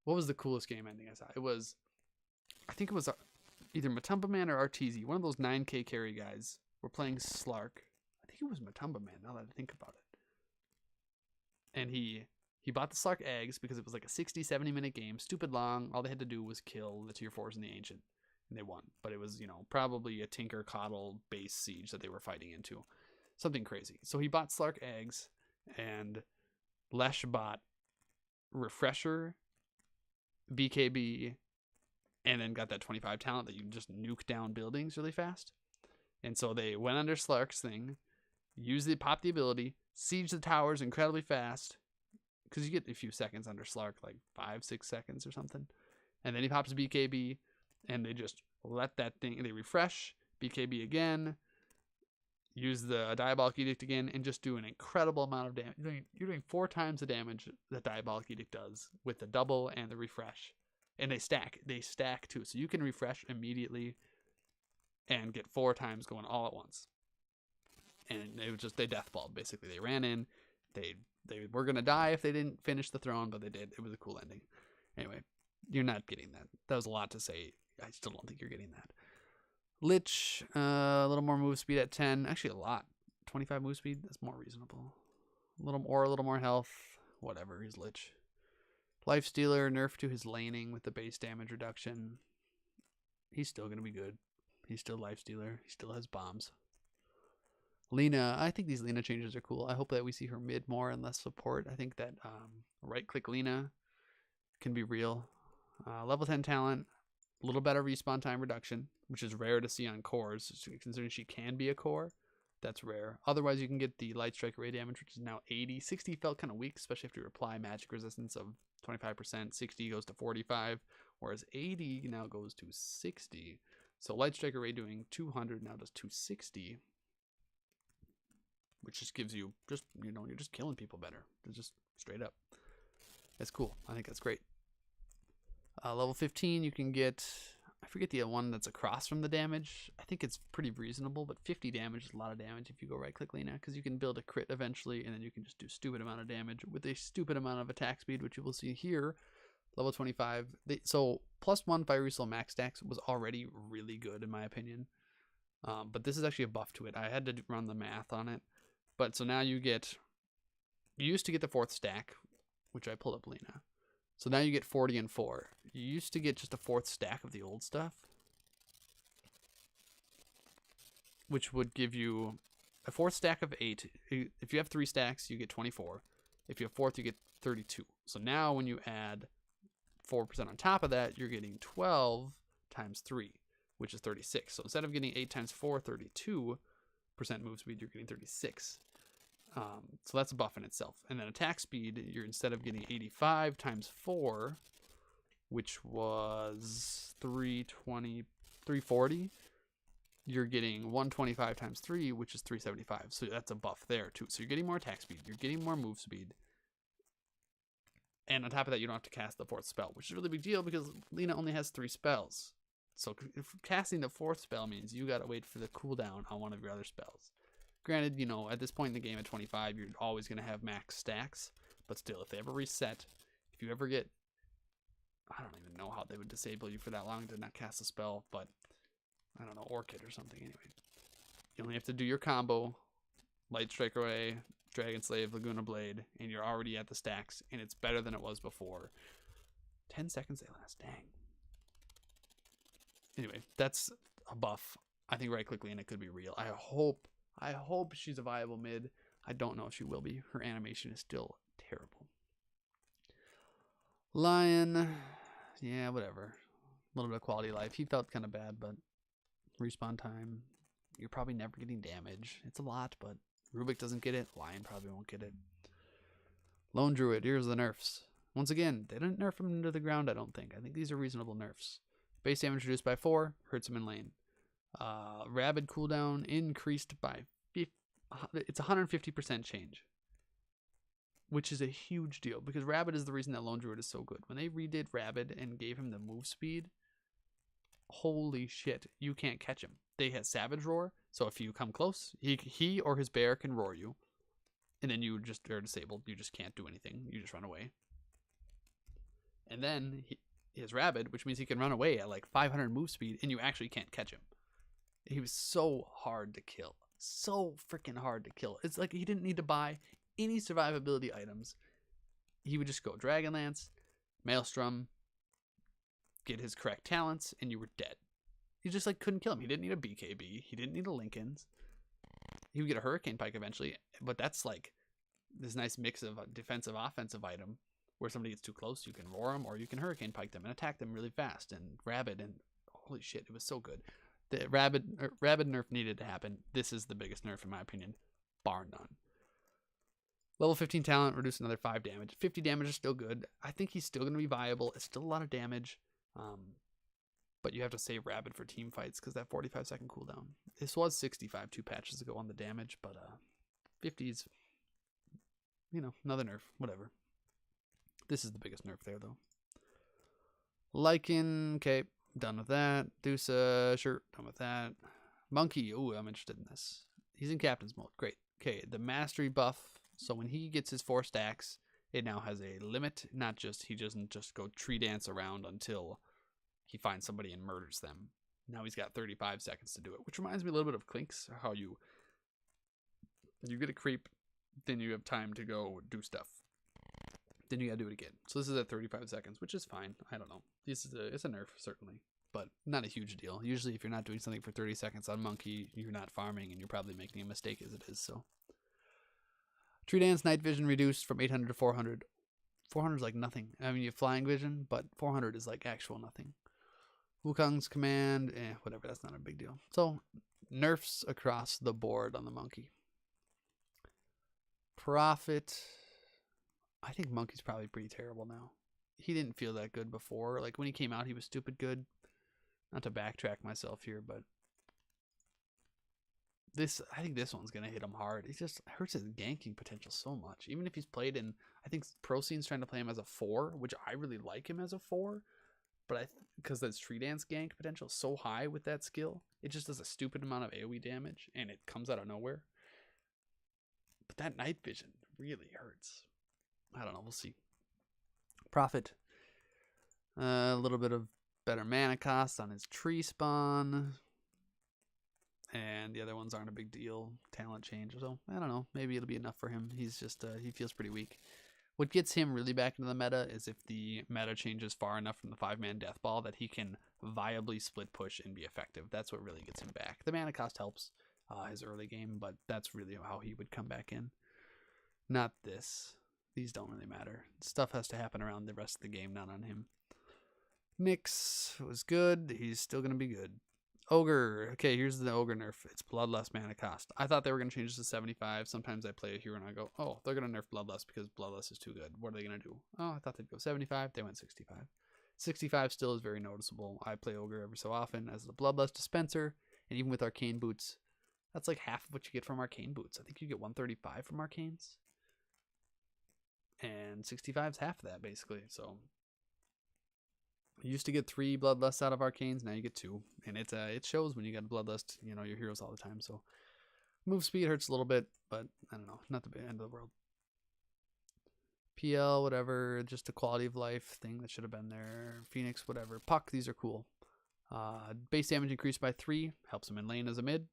What was the coolest game ending I saw? I think it was either Matumba Man or Arteezy. One of those 9k carry guys were playing Slark. I think it was Matumba Man, now that I think about it. And he bought the Slark eggs because it was like a 60, 70 minute game. Stupid long. All they had to do was kill the tier 4s and the Ancient. And they won. But it was, you know, probably a Tinker Coddle base siege that they were fighting into. Something crazy. So he bought Slark eggs, and Lesh bought Refresher, BKB, and then got that 25 talent that you can just nuke down buildings really fast. And so they went under Slark's thing, popped the ability, siege the towers incredibly fast, because you get a few seconds under Slark, like 5-6 seconds or something. And then he pops BKB, and they just let that thing, they refresh, BKB again, use the Diabolic Edict again, and just do an incredible amount of damage. You're doing 4 times the damage that Diabolic Edict does with the double and the refresh. And they stack too. So you can refresh immediately and get 4 times going all at once. And it was just, they deathballed basically. They ran in, they They were going to die if they didn't finish the throne, but they did. It was a cool ending. Anyway, you're not getting that. That was a lot to say. I still don't think you're getting that. Lich, a little more move speed at 10. Actually, a lot. 25 move speed, that's more reasonable. A little more health. Whatever, he's Lich. Lifestealer, nerf to his laning with the base damage reduction. He's still going to be good. He's still Lifestealer. He still has bombs. Lena, I think these Lena changes are cool. I hope that we see her mid more and less support. I think that right-click Lena can be real. Level 10 talent, a little better respawn time reduction, which is rare to see on cores. Considering she can be a core, that's rare. Otherwise, you can get the Light Strike array damage, which is now 80. 60 felt kind of weak, especially if you apply magic resistance of 25%. 60 goes to 45, whereas 80 now goes to 60. So Light Strike array doing 200 now does 260. Which just gives you you're just killing people better. It's just straight up. That's cool. I think that's great. Level 15, you can get, I forget the one that's across from the damage. I think it's pretty reasonable, but 50 damage is a lot of damage if you go right-click Lena, because you can build a crit eventually, and then you can just do stupid amount of damage with a stupid amount of attack speed, which you will see here. Level 25. So +1 Fire Resell max stacks was already really good in my opinion. But this is actually a buff to it. I had to run the math on it. But so now you used to get the 4th stack, which I pulled up Lena. So now you get 40 and 4. You used to get just a 4th stack of the old stuff, which would give you a 4th stack of 8. If you have 3 stacks, you get 24. If you have 4th, you get 32. So now when you add 4% on top of that, you're getting 12 times 3, which is 36. So instead of getting 8 times 4, 32% move speed, you're getting 36. So that's a buff in itself. And then attack speed, you're instead of getting 85 times 4, which was 340, you're getting 125 times 3, which is 375. So that's a buff there too. So you're getting more attack speed, you're getting more move speed. And on top of that, you don't have to cast the 4th spell, which is a really big deal because Lena only has 3 spells. So if casting the 4th spell means you gotta wait for the cooldown on one of your other spells. Granted, at this point in the game at 25, you're always going to have max stacks. But still, if they ever reset, if you ever get... I don't even know how they would disable you for that long to not cast a spell, but... I don't know, Orchid or something anyway. You only have to do your combo, Light Strike Array, Dragon Slave, Laguna Blade, and you're already at the stacks, and it's better than it was before. 10 seconds they last, dang. Anyway, that's a buff. I think right-click Lena could be real. I hope she's a viable mid. I don't know if she will be. Her animation is still terrible. Lion, yeah, whatever. A little bit of quality of life. He felt kind of bad, but respawn time. You're probably never getting damage. It's a lot, but Rubik doesn't get it. Lion probably won't get it. Lone Druid, here's the nerfs. Once again, they didn't nerf him into the ground, I don't think. I think these are reasonable nerfs. Base damage reduced by 4, hurts him in lane. Rabid cooldown increased by it's 150% change, which is a huge deal because Rabid is the reason that Lone Druid is so good. When they redid Rabid and gave him the move speed, holy shit, you can't catch him. They had Savage Roar, so if you come close, he or his bear can roar you, and then you just are disabled. You just can't do anything. You just run away. And then he has Rabid, which means he can run away at like 500 move speed, and you actually can't catch him. He was so hard to kill. So freaking hard to kill. It's like he didn't need to buy any survivability items. He would just go Dragonlance, Maelstrom, get his correct talents, and you were dead. You just like couldn't kill him. He didn't need a BKB. He didn't need a Lincoln's. He would get a Hurricane Pike eventually, but that's like this nice mix of a defensive offensive item where somebody gets too close, you can roar them or you can Hurricane Pike them and attack them really fast and Rabid, and holy shit, it was so good. The Rabid nerf needed to happen. This is the biggest nerf in my opinion, bar none. Level 15 talent, reduce another 5 damage. 50 damage is still good. I think he's still going to be viable. It's still a lot of damage. But you have to save Rabid for team fights because that 45-second cooldown. This was 65 2 patches ago on the damage, but 50's, another nerf. Whatever. This is the biggest nerf there, though. Lycan, okay. Done with that. Dusa, sure, done with that. Monkey, ooh, I'm interested in this. He's in captain's mode. Great. Okay, the mastery buff So when he gets his 4 stacks, it now has a limit. He doesn't just go tree dance around until he finds somebody and murders them. Now he's got 35 seconds to do it, which reminds me a little bit of Clinks, how you get a creep, then you have time to go do stuff. Then you gotta do it again. So this is at 35 seconds, which is fine. I don't know. It's a nerf, certainly, but not a huge deal. Usually if you're not doing something for 30 seconds on Monkey, you're not farming and you're probably making a mistake as it is. So Tree Dance Night Vision reduced from 800 to 400. 400 is like nothing. I mean, you have Flying Vision, but 400 is like actual nothing. Wukong's Command, whatever, that's not a big deal. So nerfs across the board on the Monkey. Profit, I think Monkey's probably pretty terrible now. He didn't feel that good before. Like when he came out, he was stupid good. Not to backtrack myself here, but I think this one's gonna hit him hard. It just hurts his ganking potential so much. Even if he's played in, I think Pro Scene's trying to play him as a 4, which I really like him as a 4. But because that Tree Dance gank potential is so high with that skill, it just does a stupid amount of AoE damage, and it comes out of nowhere. But that Night Vision really hurts. I don't know. We'll see. Profit. A little bit of better mana cost on his tree spawn. And the other ones aren't a big deal. Talent change. So, I don't know. Maybe it'll be enough for him. He's just, he feels pretty weak. What gets him really back into the meta is if the meta changes far enough from the 5-man death ball that he can viably split push and be effective. That's what really gets him back. The mana cost helps his early game, but that's really how he would come back in. Not this. These don't really matter. Stuff has to happen around the rest of the game, not on him. Nyx was good. He's still going to be good. Ogre. Okay, here's the Ogre nerf. It's Bloodlust mana cost. I thought they were going to change this to 75. Sometimes I play a hero and I go, oh, they're going to nerf Bloodlust because Bloodlust is too good. What are they going to do? Oh, I thought they'd go 75. They went 65. 65 still is very noticeable. I play Ogre every so often as the Bloodlust dispenser. And even with Arcane Boots, that's like half of what you get from Arcane Boots. I think you get 135 from Arcanes. And 65 is half of that, basically. So you used to get 3 Bloodlusts out of Arcanes, now you get 2. And it shows when you get a Bloodlust, you know, your heroes all the time. So move speed hurts a little bit, but I don't know, not the end of the world. PL, whatever, just a quality of life thing that should have been there. Phoenix, whatever. Puck, these are cool. Base damage increased by 3, helps him in lane as a mid.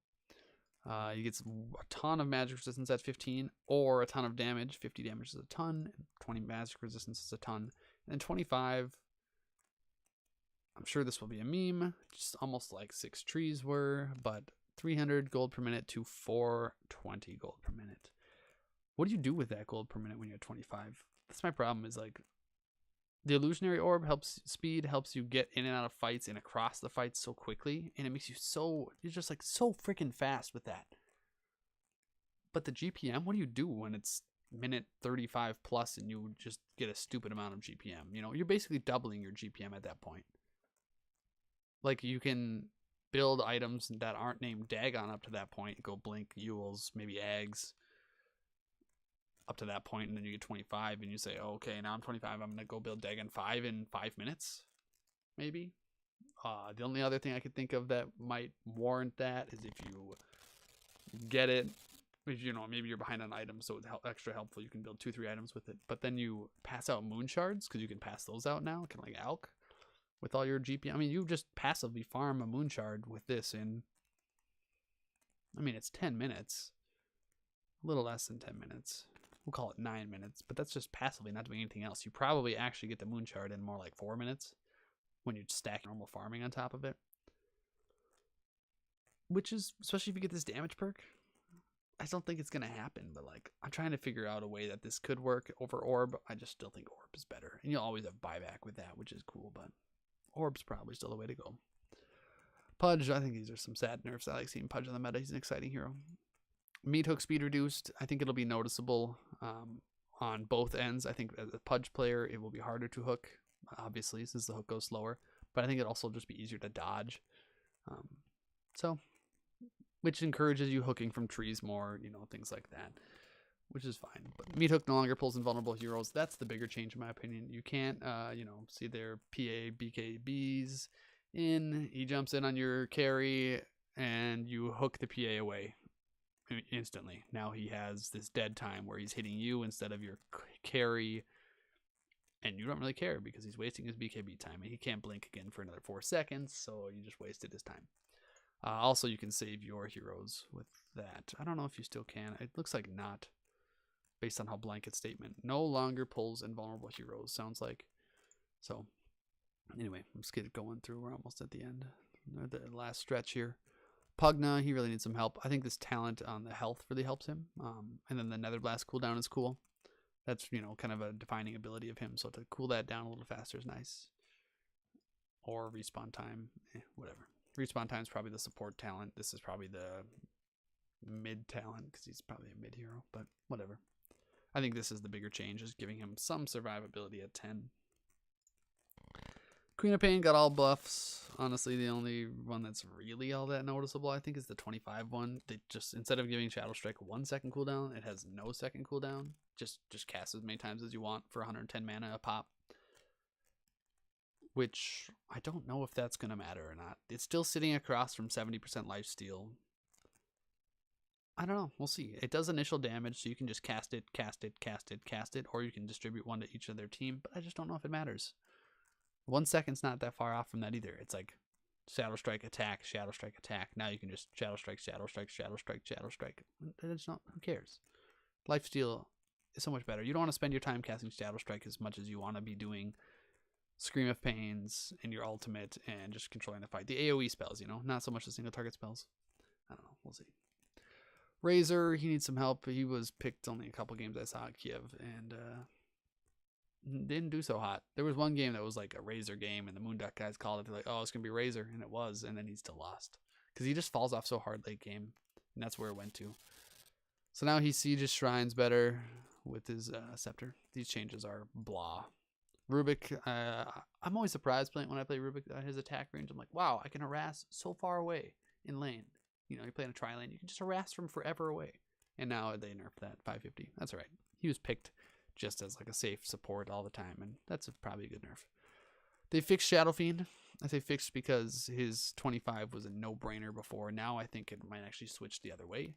He gets a ton of magic resistance at 15, or a ton of damage. 50 damage is a ton, 20 magic resistance is a ton, and 25. I'm sure this will be a meme, just almost like 6 trees were, but 300 gold per minute to 420 gold per minute. What do you do with that gold per minute when you're at 25? That's my problem, is like the illusionary orb helps speed, helps you get in and out of fights and across the fights so quickly, and it makes you you're just like so freaking fast with that. But the GPM, what do you do when it's minute 35 plus and you just get a stupid amount of GPM? You know, you're basically doubling your GPM at that point. Like, you can build items that aren't named Dagon up to that point. Go Blink, Ewel's, maybe Ags up to that point, and then you get 25, and you say, oh, okay, now I'm 25, I'm going to go build Dagon 5 in 5 minutes, maybe. The only other thing I could think of that might warrant that is if you get it, if, you know, maybe you're behind on items, so it's extra helpful. You can build 2-3 items with it, but then you pass out moon shards, because you can pass those out now, kind of like Alk. With all your GP, I mean, you just passively farm a moon shard with this in, I mean, it's 10 minutes. A little less than 10 minutes. We'll call it 9 minutes, but that's just passively, not doing anything else. You probably actually get the moon shard in more like 4 minutes when you stack normal farming on top of it. Which is, especially if you get this damage perk, I don't think it's going to happen, but like, I'm trying to figure out a way that this could work over Orb. I just still think Orb is better. And you'll always have buyback with that, which is cool, but Orb's probably still the way to go. Pudge, I think these are some sad nerfs. I like seeing Pudge on the meta. He's an exciting hero. Meat hook speed reduced. I think it'll be noticeable on both ends. I think as a Pudge player, it will be harder to hook, obviously, since the hook goes slower. But I think it'll also just be easier to dodge. Which encourages you hooking from trees more, you know, things like that. Which is fine. But Meat Hook no longer pulls invulnerable heroes. That's the bigger change in my opinion. You can't, you know, see their PA, BKBs in. He jumps in on your carry and you hook the PA away. instantly. Now he has this dead time where he's hitting you instead of your carry, and you don't really care because he's wasting his BKB time, and he can't blink again for another 4 seconds, so you just wasted his time. Also, you can save your heroes with that. I don't know if you still can. It looks like not, based on how blanket statement. No longer pulls invulnerable heroes, sounds like. So, anyway, let's get it going through. We're almost at the end. The last stretch here. Pugna, he really needs some help. I think this talent on the health really helps him. And then the Nether Blast cooldown is cool. That's, you know, kind of a defining ability of him. So to cool that down a little faster is nice. Or respawn time, whatever. Respawn time is probably the support talent. This is probably the mid talent because he's probably a mid hero, but whatever. I think this is the bigger change, is giving him some survivability at 10. Queen of Pain got all buffs. Honestly, the only one that's really all that noticeable, I think, is the 25 one. They just, instead of giving Shadow Strike a 1 second cooldown, it has no second cooldown. Just cast as many times as you want for 110 mana a pop. Which, I don't know if that's going to matter or not. It's still sitting across from 70% lifesteal. I don't know. We'll see. It does initial damage, so you can just cast it, or you can distribute one to each of their team, but I just don't know if it matters. 1 second's not that far off from that either. It's like Shadow Strike, attack, Shadow Strike, attack. Now you can just Shadow Strike, Shadow Strike, Shadow Strike, Shadow Strike. It's not, who cares? Lifesteal is so much better. You don't want to spend your time casting Shadow Strike as much as you want to be doing Scream of Pains in your ultimate and just controlling the fight. The AoE spells, you know, not so much the single target spells. I don't know. We'll see. Razor, he needs some help. He was picked only a couple games I saw at Kiev and didn't do so hot. There was one game that was like a Razor game and the Moonduck guys called it. They're like, oh, it's going to be Razor. And it was. And then he still lost because he just falls off so hard late game. And that's where it went to. So now he sieges shrines better with his scepter. These changes are blah. Rubik, I'm always surprised when I play Rubik at his attack range. I'm like, wow, I can harass so far away in lane. You know, you play in a tri-lane, you can just harass from forever away. And now they nerfed that 550. That's all right. He was picked just as like a safe support all the time, and that's probably a good nerf. They fixed Shadow Fiend. I say fixed because his 25 was a no-brainer before. Now I think it might actually switch the other way.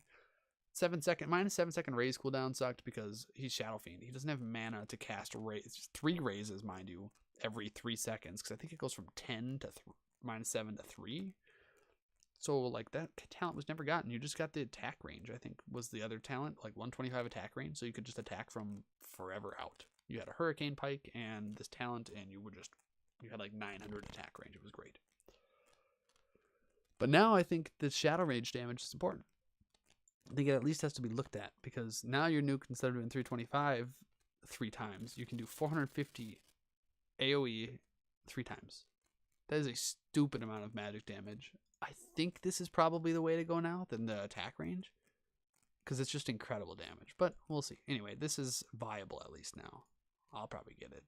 -7 second raise cooldown sucked because he's Shadow Fiend. He doesn't have mana to cast 3 raises, mind you, every 3 seconds. Because I think it goes from 10 to -7 to 3. So like that talent was never gotten. You just got the attack range. I think was the other talent, like 125 attack range. So you could just attack from forever out. You had a Hurricane Pike and this talent, and you had like 900 attack range. It was great. But now I think the Shadow Rage damage is important. I think it at least has to be looked at because now your nuke, instead of doing 325 3 times, you can do 450 AoE 3 times. That is a stupid amount of magic damage. I think this is probably the way to go now than the attack range because it's just incredible damage, but we'll see. Anyway, this is viable at least now. I'll probably get it.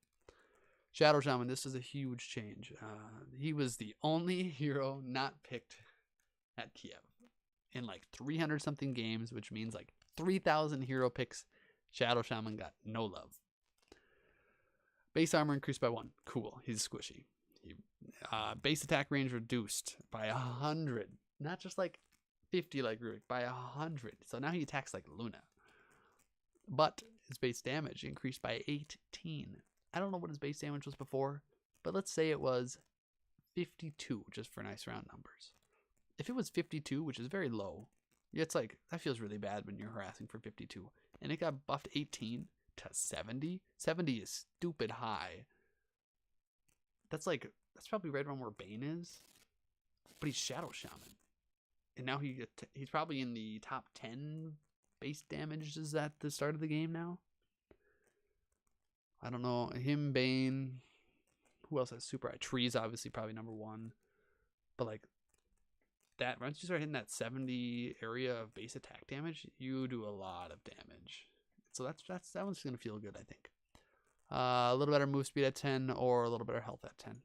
Shadow Shaman, this is a huge change. He was the only hero not picked at Kiev in like 300 something games, which means like 3,000 hero picks. Shadow Shaman got no love. Base armor increased by 1. Cool. He's squishy. Base attack range reduced by 100. Not just like 50 like Rubik, by 100. So now he attacks like Luna. But his base damage increased by 18. I don't know what his base damage was before, but let's say it was 52, just for nice round numbers. If it was 52, which is very low, it's like, that feels really bad when you're harassing for 52. And it got buffed 18 to 70. 70 is stupid high. That's probably right around where Bane is. But he's Shadow Shaman. And now he's probably in the top 10 base damages at the start of the game now. I don't know. Him, Bane. Who else has super high? Tree's obviously probably number 1. But like, that once you start hitting that 70 area of base attack damage, you do a lot of damage. So that one's gonna feel good, I think. A little better move speed at 10 or a little better health at 10.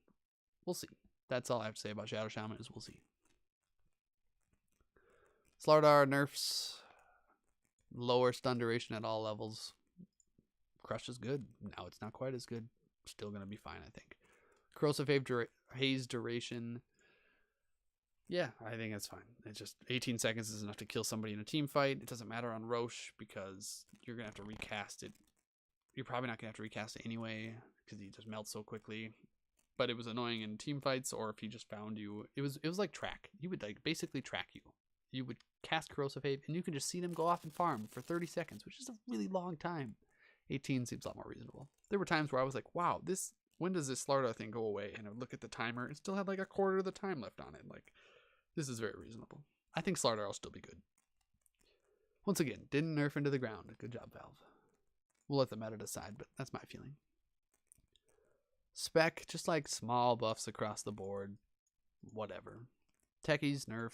We'll see. That's all I have to say about Shadow Shaman is we'll see. Slardar nerfs. Lower stun duration at all levels. Crush is good. Now it's not quite as good. Still gonna be fine, I think. Corrosive Haze duration. Yeah, I think that's fine. It's just 18 seconds is enough to kill somebody in a team fight. It doesn't matter on Roche because you're going to have to recast it. You're probably not going to have to recast it anyway because he just melts so quickly. But it was annoying in team fights, or if he just found you. It was like track. He would like basically track you. You would cast Corrosive Haze, and you could just see them go off and farm for 30 seconds, which is a really long time. 18 seems a lot more reasonable. There were times where I was like, wow, when does this Slardar thing go away? And I would look at the timer. It still had like a quarter of the time left on it. Like, this is very reasonable. I think Slardar will still be good. Once again, didn't nerf into the ground. Good job, Valve. We'll let the meta decide, but that's my feeling. Spec, just like small buffs across the board. Whatever. Techies, nerf.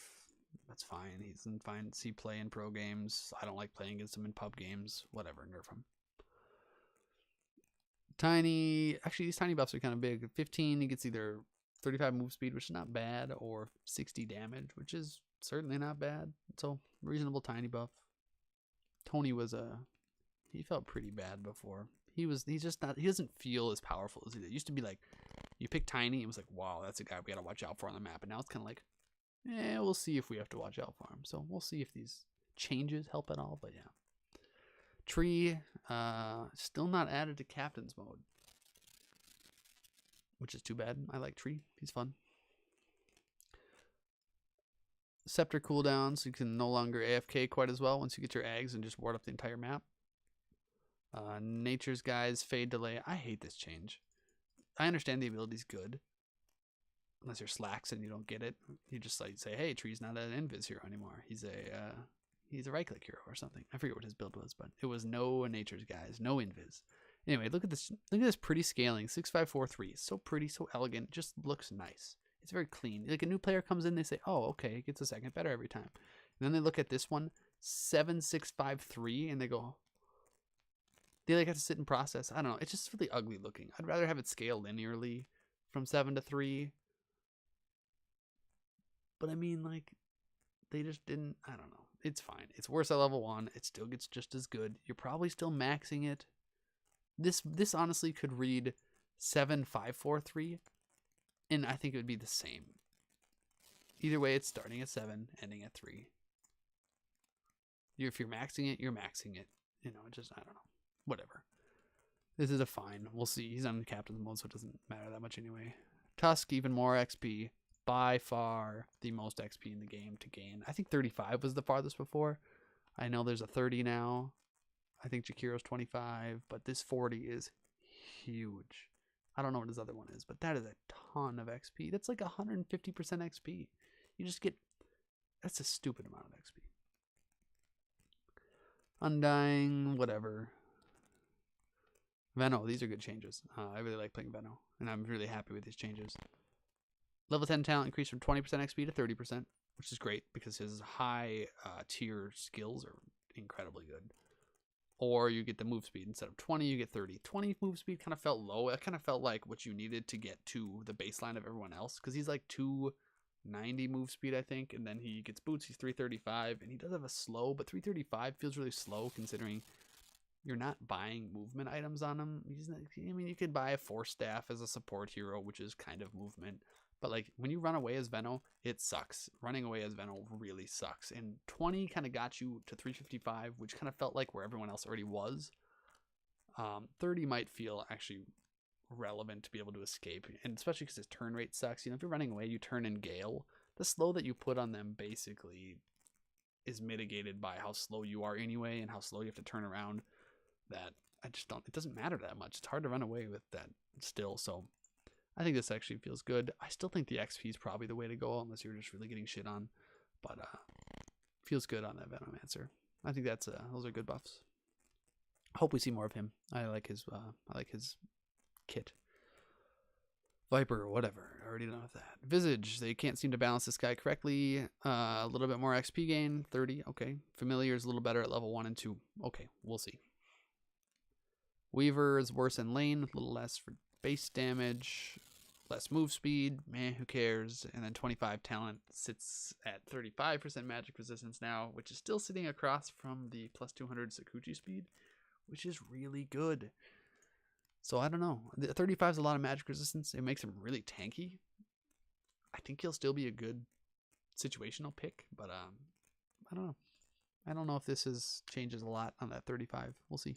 That's fine. He's in fine C play in pro games. I don't like playing against him in pub games. Whatever, nerf him. Tiny, actually these tiny buffs are kind of big. 15, he gets either 35 move speed, which is not bad, or 60 damage, which is certainly not bad. So reasonable tiny buff. Tony was he felt pretty bad before. He's just not, he doesn't feel as powerful as he did. It used to be like, you pick Tiny, it was like, wow, that's a guy we gotta watch out for on the map. And now it's kind of like, we'll see if we have to watch out for him. So we'll see if these changes help at all, but yeah. Tree, still not added to Captain's mode, which is too bad. I like Tree. He's fun. Scepter cooldown, so you can no longer AFK quite as well once you get your eggs and just ward up the entire map. Nature's Guys, Fade Delay. I hate this change. I understand the ability's good. Unless you're slacks and you don't get it. You just like say, hey, Tree's not an invis hero anymore. He's a right click hero or something. I forget what his build was, but it was no Nature's Guys, no invis. Anyway, look at this pretty scaling. 6543. So pretty, so elegant, just looks nice. It's very clean. Like a new player comes in, they say, oh, okay, it gets a second better every time. And then they look at this one, 7653, and they go, they like have to sit and process. I don't know. It's just really ugly looking. I'd rather have it scale linearly from 7 to 3. But I mean, like, they just didn't, I don't know. It's fine. It's worse at level 1. It still gets just as good. You're probably still maxing it. This honestly could read 7543, and I think it would be the same. Either way, it's starting at 7, ending at 3. If you're maxing it, you're maxing it. You know, just, I don't know. Whatever. This is a fine. We'll see. He's on Captain's mode, so it doesn't matter that much anyway. Tusk, even more XP. By far the most XP in the game to gain. I think 35 was the farthest before. I know there's a 30 now. I think Jakiro's 25, but this 40 is huge. I don't know what his other one is, but that is a ton of XP. That's like 150% XP. You just get, that's a stupid amount of XP. Undying, whatever. Veno, these are good changes. I really like playing Veno, and I'm really happy with these changes. Level 10 talent increased from 20% XP to 30%, which is great because his high tier skills are incredibly good. Or you get the move speed. Instead of 20, you get 30. 20 move speed kind of felt low. It kind of felt like what you needed to get to the baseline of everyone else. Because he's like 290 move speed, I think. And then he gets boots. He's 335. And he does have a slow. But 335 feels really slow considering you're not buying movement items on him. I mean, you could buy a Force Staff as a support hero, which is kind of movement. But like when you run away as Veno, it sucks. Running away as Veno really sucks. And 20 kind of got you to 355, which kind of felt like where everyone else already was. 30 might feel actually relevant to be able to escape. And especially because his turn rate sucks. You know, if you're running away, you turn in Gale. The slow that you put on them basically is mitigated by how slow you are anyway and how slow you have to turn around. That I just don't, it doesn't matter that much. It's hard to run away with that still. So I think this actually feels good. I still think the XP is probably the way to go unless you're just really getting shit on. But feels good on that Venomancer. I think that's those are good buffs. I hope we see more of him. I like his kit. Viper, whatever. I already know that. Visage, they can't seem to balance this guy correctly. A little bit more XP gain, 30. Okay. Familiar is a little better at level 1 and 2. Okay, we'll see. Weaver is worse in lane, a little less for base damage, less move speed, man, who cares? And then 25 talent sits at 35% magic resistance now, which is still sitting across from the plus 200 Sakuchi speed, which is really good. So I don't know. The 35 is a lot of magic resistance. It makes him really tanky. I think he'll still be a good situational pick, but I don't know. I don't know if this changes a lot on that 35. We'll see.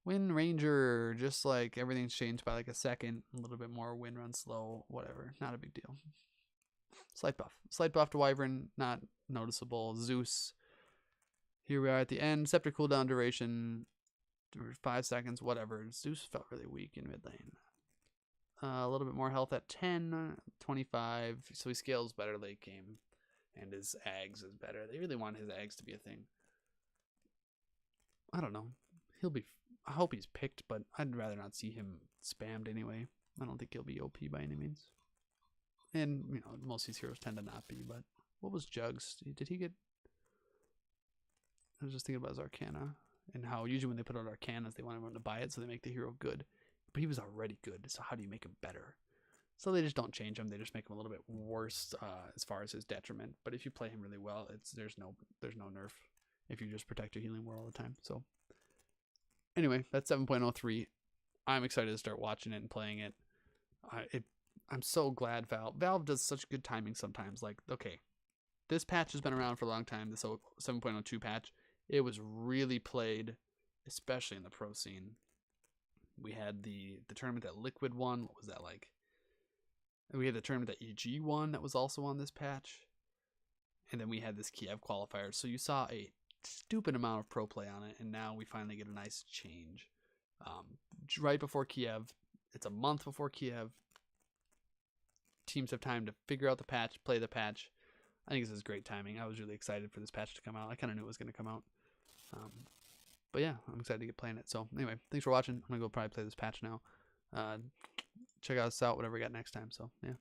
Wind Ranger, just like everything's changed by like a second, a little bit more, wind run slow, whatever. Not a big deal. Slight buff. Slight buff to Wyvern, not noticeable. Zeus. Here we are at the end. Scepter cooldown duration, 5 seconds, whatever. Zeus felt really weak in mid lane. A little bit more health at 10, 25. So he scales better late game. And his Ags is better. They really want his Ags to be a thing. I don't know. He'll be... I hope he's picked, but I'd rather not see him spammed anyway. I don't think he'll be OP by any means. And, you know, most of these heroes tend to not be, but... What was Jugs? Did he get... I was just thinking about his Arcana. And how usually when they put out Arcanas, they want everyone to buy it, so they make the hero good. But he was already good, so how do you make him better? So they just don't change him. They just make him a little bit worse as far as his detriment. But if you play him really well, there's no nerf if you just protect your healing ward all the time. So anyway, that's 7.03. I'm excited to start watching it and playing it. I'm so glad Valve does such good timing sometimes. Like, okay, this patch has been around for a long time. This 7.02 patch, it was really played, especially in the pro scene. We had the tournament that Liquid won. What was that like? And we had the tournament that EG won that was also on this patch. And then we had this Kiev qualifier. So you saw a stupid amount of pro play on it. And now we finally get a nice change. Right before Kiev. It's a month before Kiev. Teams have time to figure out the patch, play the patch. I think this is great timing. I was really excited for this patch to come out. I kind of knew it was going to come out. But yeah, I'm excited to get playing it. So anyway, thanks for watching. I'm going to go probably play this patch now. Check us out, whatever we got next time. So yeah.